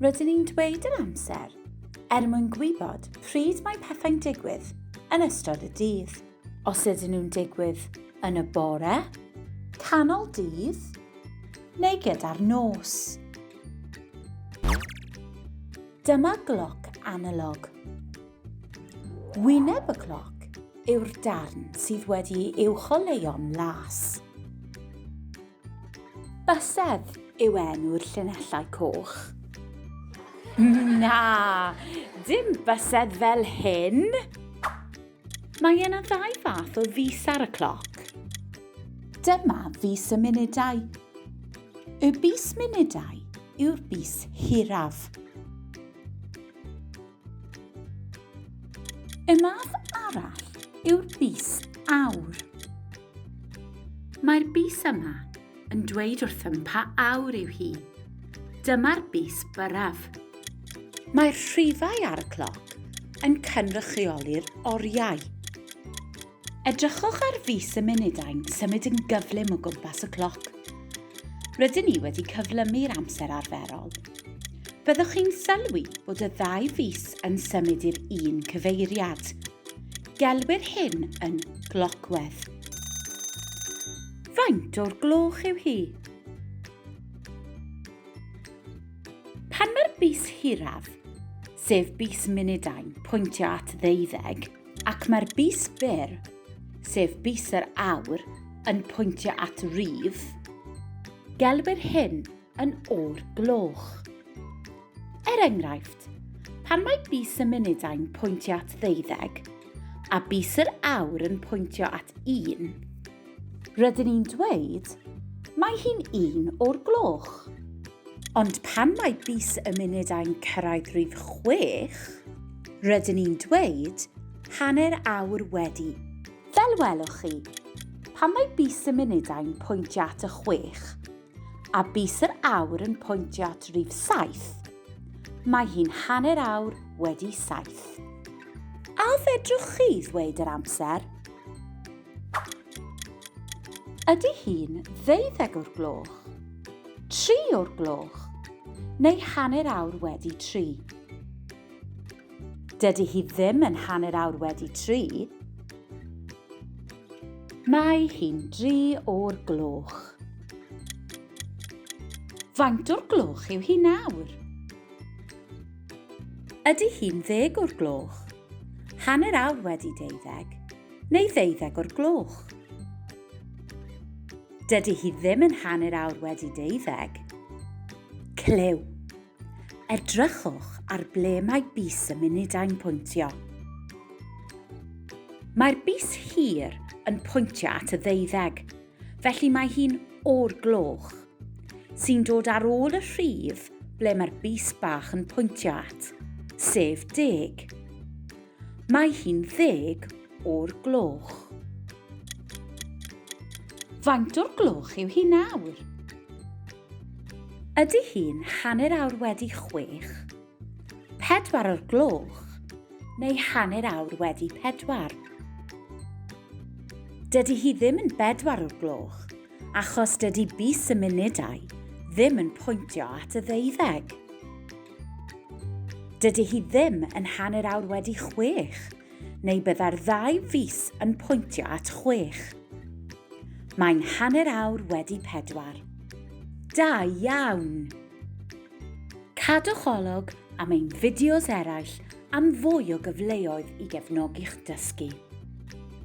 Rydyn ni'n dweud yn amser mwyn gwybod pryd mae pethau'n digwydd yn ystod y dydd. Os ydyn nhw'n digwydd yn y bore, canol dydd, neu gyda'r nos. Dyma gloc analog. Wyneb y cloc yw'r darn sydd wedi uwcholeuo'n las. Bysedd yw enw'r llinellau coch. Na, dim bysedd fel hyn. Mae yna ddau fath o fis ar y cloc. Dyma fis y munudau. Y bus munudau yw'r bus hiraf. Y math arall yw'r bus awr. Mae'r bus yma yn dweud wrthym pa awr yw hi. Dyma'r bus byraf. Mae'r rhifau ar y cloc yn cynrychioli'r oriau. Edrychwch ar fis y munudau'n symud yn gyflym o gwmpas y cloc. Rydyn ni wedi cyflymu'r amser arferol. Byddwch chi'n sylwi bod y ddau fis yn symud i'r un cyfeiriad. Gelwir hyn yn glocwedd. Faint o'r gloch yw hi? Pan mae'r bus hiraf, sef bus munudau'n pwyntio at 12, ac mae'r bus byr, sef bus yr awr, yn pwyntio at rif, gelwir hyn yn o'r gloch. Enghraifft, pan mae bus y munudau'n pwyntio at 12, a bus yr awr yn pwyntio at 1, rydyn ni'n dweud mae hi'n 1 o'r gloch. Ond pan mae bus y munudau'n cyrraedd rhif 6, rydyn ni'n dweud hanner awr wedi. Fel welwch chi, pan mae bus y munudau'n pwyntio at y 6, a bus yr awr yn pwyntio at rhif 7, mae hi'n hanner awr wedi 7. A fedrwch chi ddweud yr amser? Ydy hi'n 12 o'r gloch? 3 o'r gloch, neu hanner awr wedi 3. Dydy hi ddim yn hanner awr wedi 3. Mae hi'n 3 o'r gloch. Faint o'r gloch yw hi nawr? Ydy hi'n 10 o'r gloch, hanner awr wedi 12, neu 12 o'r gloch? Dydy hi ddim yn hanner awr wedi 12. Cliw. Edrychwch ar ble mae bus y munudau'n pwyntio. Mae'r bus hir yn pwyntio at y 12, felly mae hi'n o'r gloch, sy'n dod ar ôl y rhif ble mae'r bus bach yn pwyntio at, sef 10. Mae hi'n 10 o'r gloch. Faint o'r gloch yw hi nawr? Ydy hi'n hanner awr wedi 6, 4 o'r gloch, neu hanner awr wedi 4? Dydy hi ddim yn 4 o'r gloch, achos dydy bus y munudau ddim yn pwyntio at y 12. Dydy hi ddim yn hanner awr wedi 6, neu bydda'r ddau fus yn pwyntio at 6. Mae'n hanner awr wedi 4. Da iawn! Cadwch olwg am ein fideos eraill am fwy o gyfleoedd i gefnogi'ch dysgu.